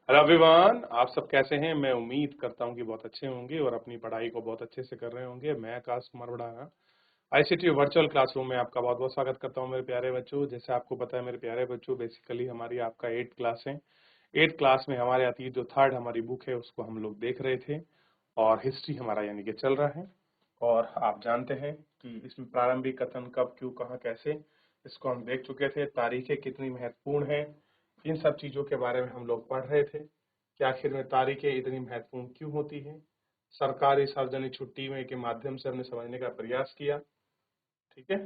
Hello everyone, आप सब कैसे हैं। मैं उम्मीद करता हूं कि बहुत अच्छे होंगे और अपनी पढ़ाई को बहुत अच्छे से कर रहे होंगे। मैं आकाश कुमार बड़ा आईसीटी वर्चुअल क्लासरूम में आपका बहुत बहुत स्वागत करता हूं मेरे प्यारे बच्चों। जैसे आपको पता है मेरे प्यारे बच्चों, बेसिकली हमारी आपका 8th क्लास है। 8th क्लास में हमारे अतीत जो थर्ड हमारी बुक है उसको हम लोग देख रहे थे और हिस्ट्री हमारा यानी कि चल रहा है। और आप जानते हैं कि इसमें प्रारंभिक कथन कब क्यों कहाँ कैसे इसको हम देख चुके थे। तारीखें कितनी महत्वपूर्ण है, इन सब चीजों के बारे में हम लोग पढ़ रहे थे कि आखिर में तारीखें इतनी महत्वपूर्ण क्यों होती हैं। सरकारी सार्वजनिक छुट्टी में के माध्यम से हमने समझने का प्रयास किया। ठीक है,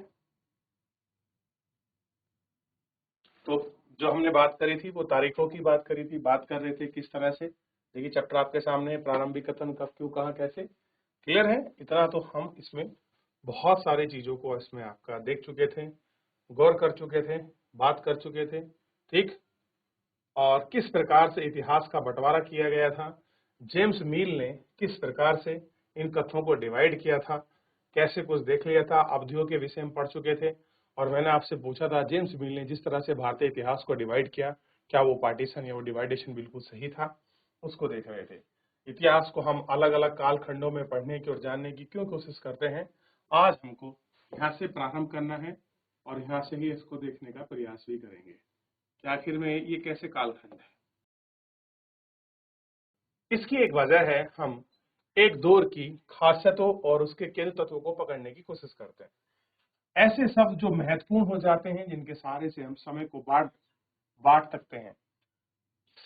तो जो हमने बात करी थी वो तारीखों की बात करी थी। बात कर रहे थे किस तरह से। देखिए चैप्टर आपके सामने है, प्रारंभिक कथन कब क्यों कहाँ कैसे। क्लियर है इतना? तो हम इसमें बहुत सारी चीजों को इसमें आपका देख चुके थे, गौर कर चुके थे, बात कर चुके थे। ठीक, और किस प्रकार से इतिहास का बंटवारा किया गया था, जेम्स मिल ने किस प्रकार से इन कथनों को डिवाइड किया था, कैसे कुछ देख लिया था, अवधियों के विषय में पढ़ चुके थे। और मैंने आपसे पूछा था जेम्स मिल ने जिस तरह से भारतीय इतिहास को डिवाइड किया, क्या वो पार्टीशन या वो डिवाइडेशन बिल्कुल सही था, उसको देख रहे थे। इतिहास को हम अलग अलग कालखंडों में पढ़ने की और जानने की क्यों कोशिश करते हैं। आज हमको यहाँ से प्रारंभ करना है और यहाँ से ही इसको देखने का प्रयास भी करेंगे कि आखिर में ये कैसे कालखंड है। इसकी एक वजह है, हम एक दौर की खासियतों और उसके केंद्र तत्वों को पकड़ने की कोशिश करते हैं। ऐसे शब्द जो महत्वपूर्ण हो जाते हैं, जिनके सहारे से हम समय को बांट बांट सकते हैं।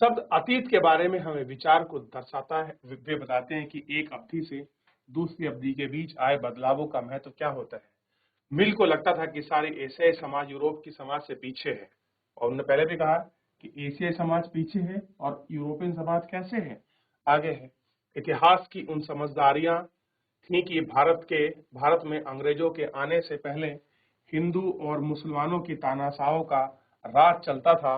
शब्द अतीत के बारे में हमें विचार को दर्शाता है। वे बताते हैं कि एक अवधि से दूसरी अवधि के बीच आए बदलावों का महत्व क्या होता है। मिल को लगता था कि सारे एशियाई समाज यूरोप की समाज से पीछे है, और उन्होंने पहले भी कहा कि एशियाई समाज पीछे है और यूरोपियन समाज कैसे है, आगे है। इतिहास की उन समझदारियां थी कि भारत में अंग्रेजों के आने से पहले हिंदू और मुसलमानों की तानाशाहों का राज चलता था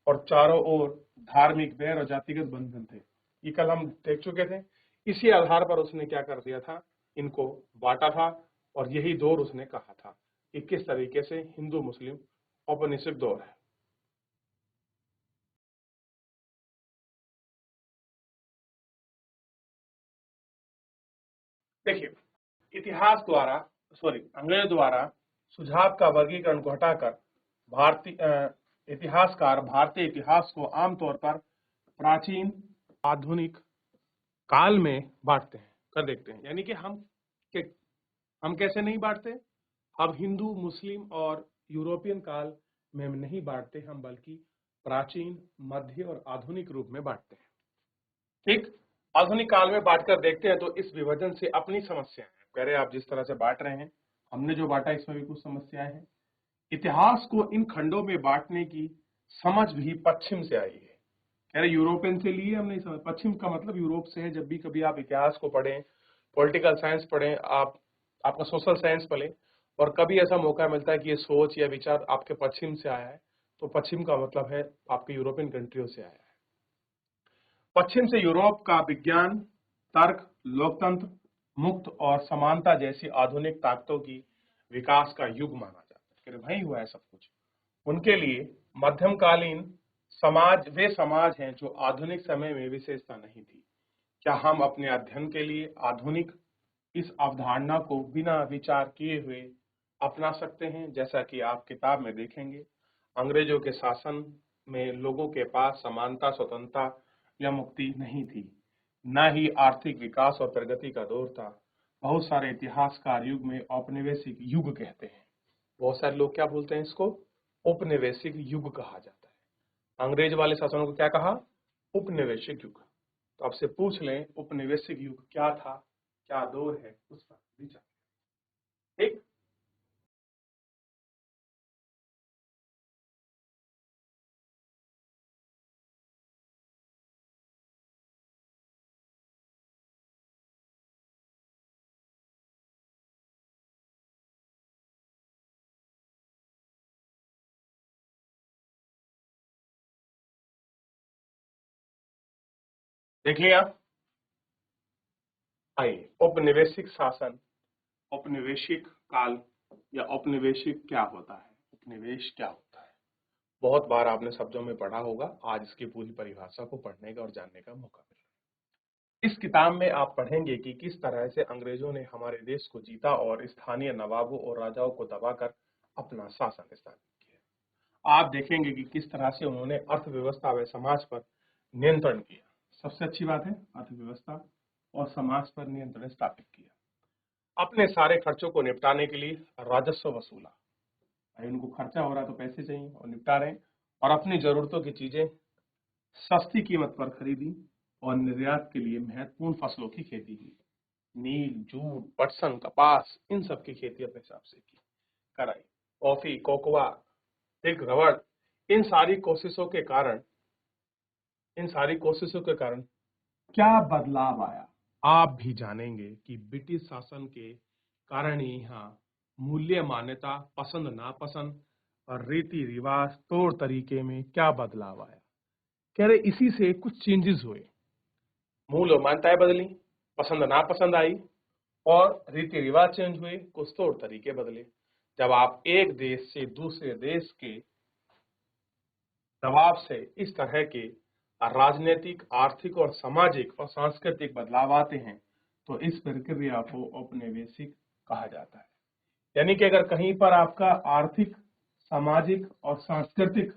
और चारों ओर धार्मिक वैर और जातिगत बंधन थे। ये कल हम देख चुके थे। इसी आधार पर उसने क्या कर दिया था, इनको बांटा था। और यही दौर उसने कहा था कि किस तरीके से हिंदू मुस्लिम औपनिवेशिक दौर है। देखिए, इतिहास द्वारा सॉरी अंग्रेज द्वारा सुझाव का वर्गीकरण को हटाकर भारतीय इतिहासकार भारतीय इतिहास को आमतौर पर प्राचीन, आधुनिक काल में बांटते हैं। कर देखते हैं यानी कि हम कैसे नहीं बांटते। अब हिंदू, मुस्लिम और यूरोपियन काल में हम नहीं बांटते, हम बल्कि प्राचीन, मध्य और आधुनिक रूप में बांटते हैं। ठीक, आधुनिक काल में बांटकर देखते हैं तो इस विभाजन से अपनी समस्या है। कह रहे आप जिस तरह से बांट रहे हैं, हमने जो बांटा इसमें भी कुछ समस्याएं हैं। इतिहास को इन खंडों में बांटने की समझ भी पश्चिम से आई है। कह रहे यूरोपियन से लिए हमने समझ, पश्चिम का मतलब यूरोप से है। जब भी कभी आप इतिहास को पढ़ें, पॉलिटिकल साइंस पढ़ें, आप आपका सोशल साइंस पढ़ें, और कभी ऐसा मौका मिलता है कि ये सोच या विचार आपके पश्चिम से आया है, तो पश्चिम का मतलब है आपके यूरोपियन कंट्रियों से आया है। पश्चिम से यूरोप का विज्ञान, तर्क, लोकतंत्र, मुक्त और समानता जैसी आधुनिक ताकतों की विकास का युग माना जाता है। वही हुआ है सब कुछ। उनके लिए मध्यमकालीन समाज वे समाज हैं जो आधुनिक समय में विशेषता नहीं थी। क्या हम अपने अध्ययन के लिए आधुनिक इस अवधारणा को बिना विचार किए हुए अपना सकते हैं? जैसा कि आप किताब में देखेंगे, अंग्रेजों के शासन में लोगों के पास समानता, स्वतंत्रता या मुक्ति नहीं थी, न ही आर्थिक विकास और प्रगति का दौर था। बहुत सारे इतिहासकार युग में औपनिवेशिक युग कहते हैं। बहुत सारे लोग क्या बोलते हैं, इसको औपनिवेशिक युग कहा जाता है। अंग्रेज वाले शासनों को क्या कहा? उपनिवेशिक युग। तो आपसे पूछ लें उपनिवेशिक युग क्या था, क्या दौर है, उस पर विचार। ठीक, देख लिया। आइए, औपनिवेशिक शासन, औपनिवेशिक काल या औपनिवेशिक क्या होता है, उपनिवेश क्या होता है। बहुत बार आपने शब्दों में पढ़ा होगा, आज इसकी पूरी परिभाषा को पढ़ने का और जानने का मौका मिला। इस किताब में आप पढ़ेंगे कि किस तरह से अंग्रेजों ने हमारे देश को जीता और स्थानीय नवाबों और राजाओं को दबाकर अपना शासन स्थापित किया। आप देखेंगे कि किस तरह से उन्होंने अर्थव्यवस्था व समाज पर नियंत्रण किया। सबसे अच्छी बात है, अर्थव्यवस्था और समाज पर नियंत्रण स्थापित किया। अपने सारे खर्चों को निपटाने के लिए राजस्व वसूला। भाई उनको खर्चा हो रहा तो पैसे चाहिए और निपटा रहे हैं, और अपनी जरूरतों की चीजें सस्ती कीमत पर खरीदी और निर्यात के लिए महत्वपूर्ण फसलों की खेती की। नील, जूट, पटसन, कपास, इन सब की खेती अपने हिसाब से की। कराई, कॉफी, कोकोआ, पिग, रबड़, इन सारी कोशिशों के कारण क्या बदलाव आया, आप भी जानेंगे कि ब्रिटिश शासन के कारण ही यहाँ मूल्य, मान्यता, पसंद नापसंद और रीति रिवाज, तौर तरीके में क्या बदलाव आया। कह रहे इसी से कुछ चेंजेस हुए, मूल और मान्यताएं बदली, पसंद नापसंद आई और रीति रिवाज चेंज हुए, कुछ तौर तरीके बदले। जब आप एक देश से दूसरे देश के दबाव से इस तरह के राजनीतिक, आर्थिक और सामाजिक और सांस्कृतिक बदलाव आते हैं तो इस प्रक्रिया को औपनिवेशिक कहा जाता है। यानी कि अगर कहीं पर आपका आर्थिक, सामाजिक और सांस्कृतिक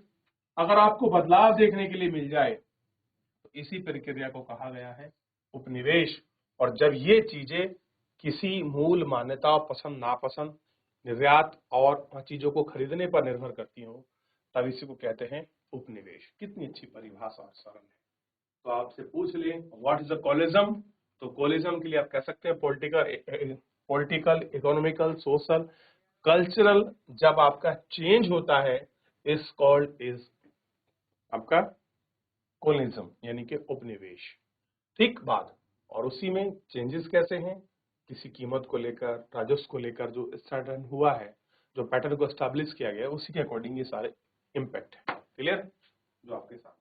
अगर आपको बदलाव देखने के लिए मिल जाए तो इसी प्रक्रिया को कहा गया है उपनिवेश। और जब ये चीजें किसी मूल, मान्यता, पसंद नापसंद, निर्यात और चीजों को खरीदने पर निर्भर करती हो तब इसी को कहते हैं उपनिवेश। कितनी अच्छी परिभाषा और सरल है। तो आपसे पूछ ले व्हाट इज द कॉलिज्म, तो कॉलिज्म के लिए आप कह सकते हैं पॉलिटिकल, इकोनॉमिकल, सोशल, कल्चरल। जब आपका चेंज होता है इज कॉल्ड इज आपका कॉलिज्म, यानी कि उपनिवेश। ठीक बात। और उसी में चेंजेस कैसे हैं, किसी कीमत को लेकर, राजस्व को लेकर जो स्टार्ट हुआ है, जो पैटर्न को एस्टैब्लिश किया गया है, उसी के अकॉर्डिंग ये सारे इम्पैक्ट है। क्लियर जो आपके साथ।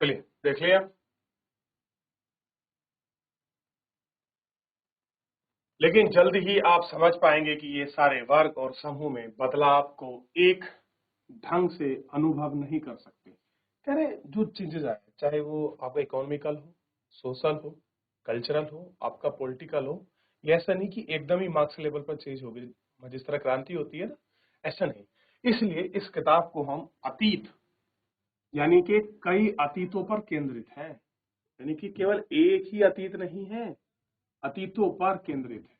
चलिए देख लिया। लेकिन जल्द ही आप समझ पाएंगे कि ये सारे वर्ग और समूह में बदलाव को एक ढंग से अनुभव नहीं कर सकते। कह रहे जो चेंजेस आए, चाहे वो आपका इकोनॉमिकल हो, सोशल हो, कल्चरल हो, आपका पॉलिटिकल हो, ये ऐसा नहीं कि एकदम ही मार्क्स लेवल पर चेंज हो गई, जिस तरह क्रांति होती है ना, ऐसा नहीं। इसलिए इस किताब को हम अतीत यानी कि कई अतीतों पर केंद्रित है, यानी कि केवल एक ही अतीत नहीं है, अतीतों पर केंद्रित है।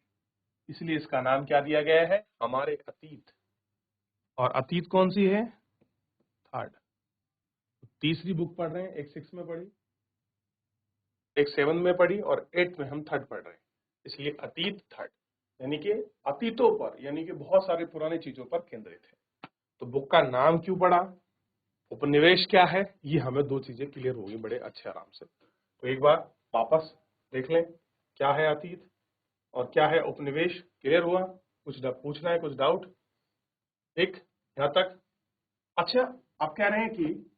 इसलिए इसका नाम क्या दिया गया है, हमारे अतीत। और अतीत कौन सी है, थर्ड। तीसरी बुक पढ़ रहे हैं, एक 6 में पढ़ी, एक 7 में पढ़ी और 8 में हम थर्ड पढ़ रहे हैं। इसलिए अतीत थर्ड, यानी कि अतीतों पर, यानी कि बहुत सारी पुरानी चीजों पर केंद्रित है। तो बुक का नाम क्यों पढ़ा, उपनिवेश क्या है, ये हमें दो चीजें क्लियर होगी बड़े अच्छे आराम से। तो एक बार वापस देख लें, क्या है अतीत और क्या है उपनिवेश। क्लियर हुआ, कुछ पूछना है, कुछ डाउट एक यहां तक। अच्छा, आप कह रहे हैं कि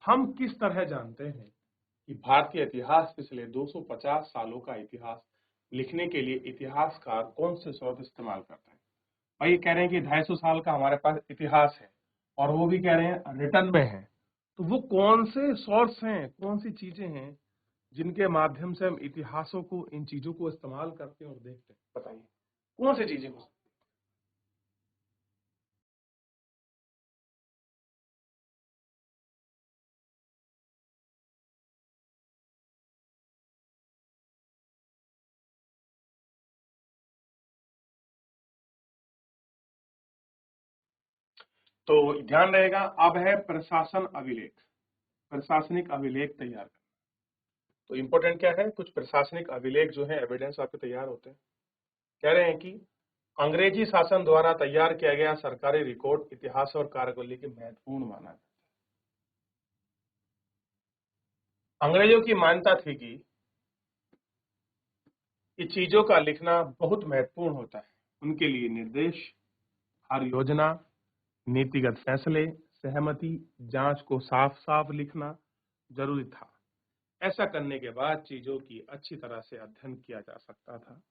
हम किस तरह जानते हैं कि भारतीय इतिहास पिछले 250 सालों का इतिहास लिखने के लिए इतिहासकार कौन से शब्द इस्तेमाल करते हैं। भाई ये कह रहे हैं कि 250 साल का हमारे पास इतिहास है और वो भी कह रहे हैं रिटर्न में है, तो वो कौन से सोर्स हैं, कौन सी चीजें हैं जिनके माध्यम से हम इतिहासों को, इन चीजों को इस्तेमाल करते हैं और देखते हैं, बताइए कौन सी चीजें हो। तो ध्यान रहेगा, अब है प्रशासन अभिलेख, प्रशासनिक अभिलेख तैयार करना। तो इंपॉर्टेंट क्या है, कुछ प्रशासनिक अभिलेख जो है एविडेंस आपके तैयार होते हैं। कह रहे हैं कि अंग्रेजी शासन द्वारा तैयार किया गया सरकारी रिकॉर्ड इतिहास और कार्यशैली के महत्वपूर्ण माना जाता है। अंग्रेजों की मान्यता थी कि चीजों का लिखना बहुत महत्वपूर्ण होता है। उनके लिए निर्देश, हर योजना, नीतिगत फैसले, सहमति, जांच को साफ साफ लिखना जरूरी था। ऐसा करने के बाद चीजों की अच्छी तरह से अध्ययन किया जा सकता था,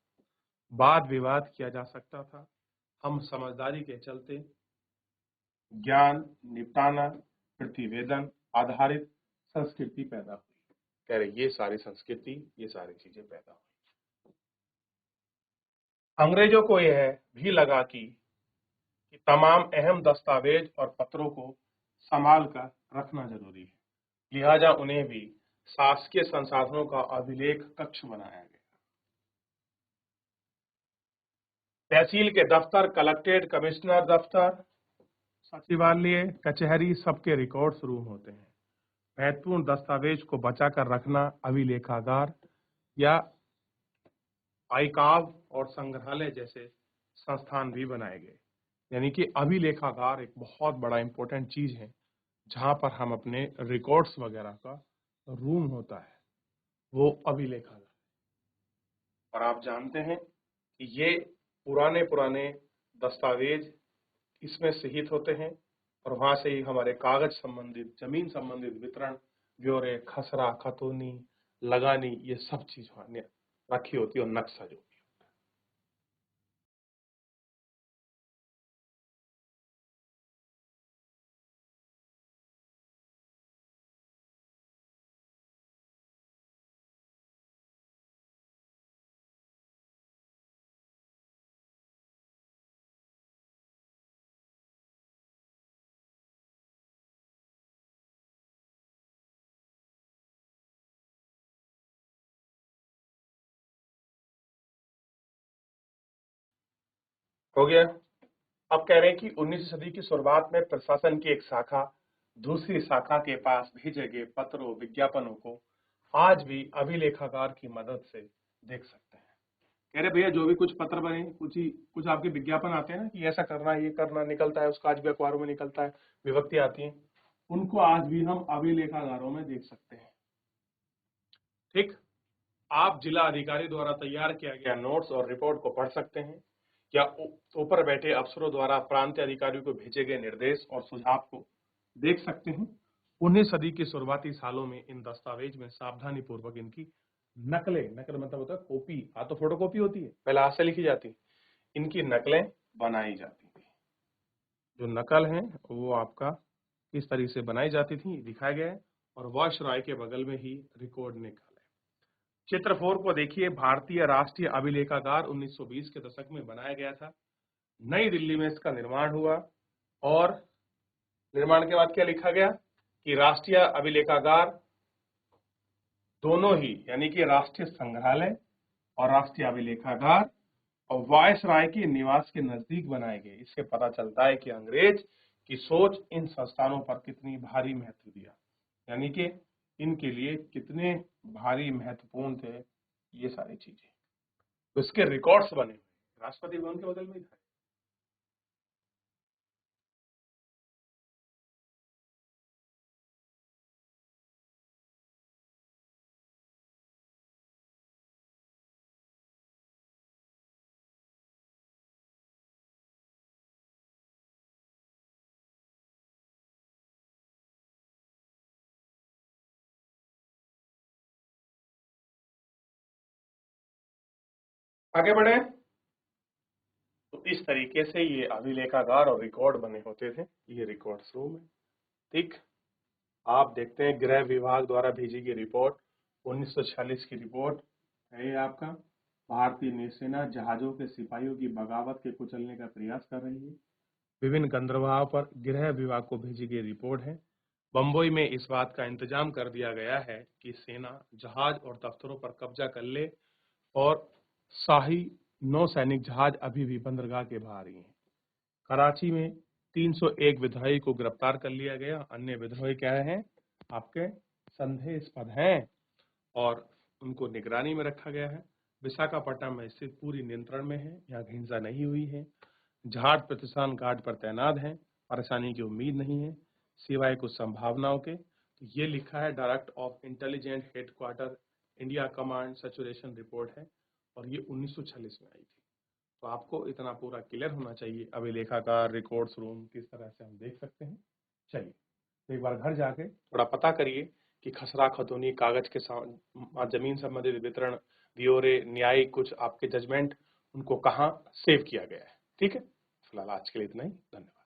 वाद विवाद किया जा सकता था। हम समझदारी के चलते ज्ञान निपटाना, प्रतिवेदन आधारित संस्कृति पैदा हुई। कह रहे ये सारी संस्कृति, ये सारी चीजें पैदा हुई। अंग्रेजों को यह भी लगा कि तमाम अहम दस्तावेज और पत्रों को संभाल कर रखना जरूरी है, लिहाजा उन्हें भी शासकीय संसाधनों का अभिलेख कक्ष बनाया गया। तहसील के दफ्तर, कलेक्ट्रेट, कमिश्नर दफ्तर, सचिवालय, कचहरी सबके रिकॉर्ड शुरू होते हैं। महत्वपूर्ण दस्तावेज को बचाकर रखना अभिलेखागार या आर्काइव और संग्रहालय जैसे संस्थान भी बनाए गए। यानी कि अभिलेखागार एक बहुत बड़ा इंपॉर्टेंट चीज है, जहां पर हम अपने रिकॉर्ड्स वगैरह का रूम होता है, वो अभिलेखागार। और आप जानते हैं कि ये पुराने पुराने दस्तावेज इसमें सहित होते हैं और वहां से ही हमारे कागज संबंधित, जमीन संबंधित वितरण, ब्यौरे, खसरा, खतौनी, लगानी, ये सब चीज वहां रखी होती है और नक्शा जो भी होता है। हो गया। अब कह रहे हैं कि 19वीं सदी की शुरुआत में प्रशासन की एक शाखा दूसरी शाखा के पास भेजे गए पत्रों, विज्ञापनों को आज भी अभिलेखागार की मदद से देख सकते हैं। कह रहे भैया जो भी कुछ पत्र बने, कुछ आपके विज्ञापन आते हैं ना कि ऐसा करना, ये करना, निकलता है, उसका आज भी अखबारों में निकलता है, विभक्ति आती है, उनको आज भी हम अभिलेखागारों में देख सकते हैं। ठीक, आप जिला अधिकारी द्वारा तैयार किया गया नोट्स और रिपोर्ट को पढ़ सकते हैं या ऊपर बैठे अफसरों द्वारा प्रांतीय अधिकारियों को भेजे गए निर्देश और सुझाव को देख सकते हैं। 19वीं सदी के शुरुआती सालों में इन दस्तावेज में सावधानी पूर्वक इनकी नकल मतलब होता है कॉपी, तो फोटो कॉपी होती है, पहले हाथ से लिखी जाती, इनकी नकलें बनाई जाती थी। जो नकल है वो आपका किस तरीके से बनाई जाती थी दिखाया गया है और वायसराय के बगल में ही रिकॉर्ड निकाला है। चित्र 4 को देखिए। भारतीय राष्ट्रीय अभिलेखागार 1920 के दशक में बनाया गया था। नई दिल्ली में इसका निर्माण हुआ और निर्माण के बाद क्या लिखा गया कि राष्ट्रीय अभिलेखागार दोनों ही, यानी कि राष्ट्रीय संग्रहालय और राष्ट्रीय अभिलेखागार और वायसराय के निवास के नजदीक बनाए गए। इससे पता चलता है कि अंग्रेज की सोच इन संस्थानों पर कितनी भारी महत्व दिया, यानी कि इनके लिए कितने भारी महत्वपूर्ण थे ये सारी चीजें। तो इसके रिकॉर्ड्स बने हुए, राष्ट्रपति भवन के बगल में ही था। आगे बढ़े तो इस तरीके से ये अभिलेखागार और रिकॉर्ड बने होते थे। ये रिकॉर्ड्स रूम है। ठीक, आप देखते हैं गृह विभाग द्वारा भेजी गई रिपोर्ट 1946 की रिपोर्ट है। ये आपका भारतीय नौसेना जहाजों के सिपाहियों की बगावत के कुचलने का प्रयास कर रही है। विभिन्न बंदरगाहों पर गृह विभाग को भेजी गई रिपोर्ट है। बंबई में इस बात का इंतजाम कर दिया गया है कि सेना जहाज और दफ्तरों पर कब्जा कर ले और शाही नौसैनिक जहाज अभी भी बंदरगाह के बाहर ही हैं। कराची में 301 विद्रोही को गिरफ्तार कर लिया गया। अन्य विद्रोही क्या हैं, आपके संदेहास्पद हैं और उनको निगरानी में रखा गया है। विशाखापट्टनम में स्थिति पूरी नियंत्रण में है, यहाँ हिंसा नहीं हुई है। जहाज प्रतिष्ठान घाट पर तैनात हैं, परेशानी की उम्मीद नहीं है, सिवाय कुछ संभावनाओं के। तो ये लिखा है direct of intelligent headquarter India command saturation report है, और ये 1946 में आई थी। तो आपको इतना पूरा क्लियर होना चाहिए। अभिलेखागार, रिकॉर्ड्स रूम किस तरह से हम देख सकते हैं। चलिए, तो एक बार घर जाके थोड़ा पता करिए कि खसरा खतौनी कागज के जमीन संबंधित वितरण, ब्यौरे, न्यायिक कुछ आपके जजमेंट, उनको कहाँ सेव किया गया है। ठीक है, फिलहाल आज के लिए इतना ही। धन्यवाद।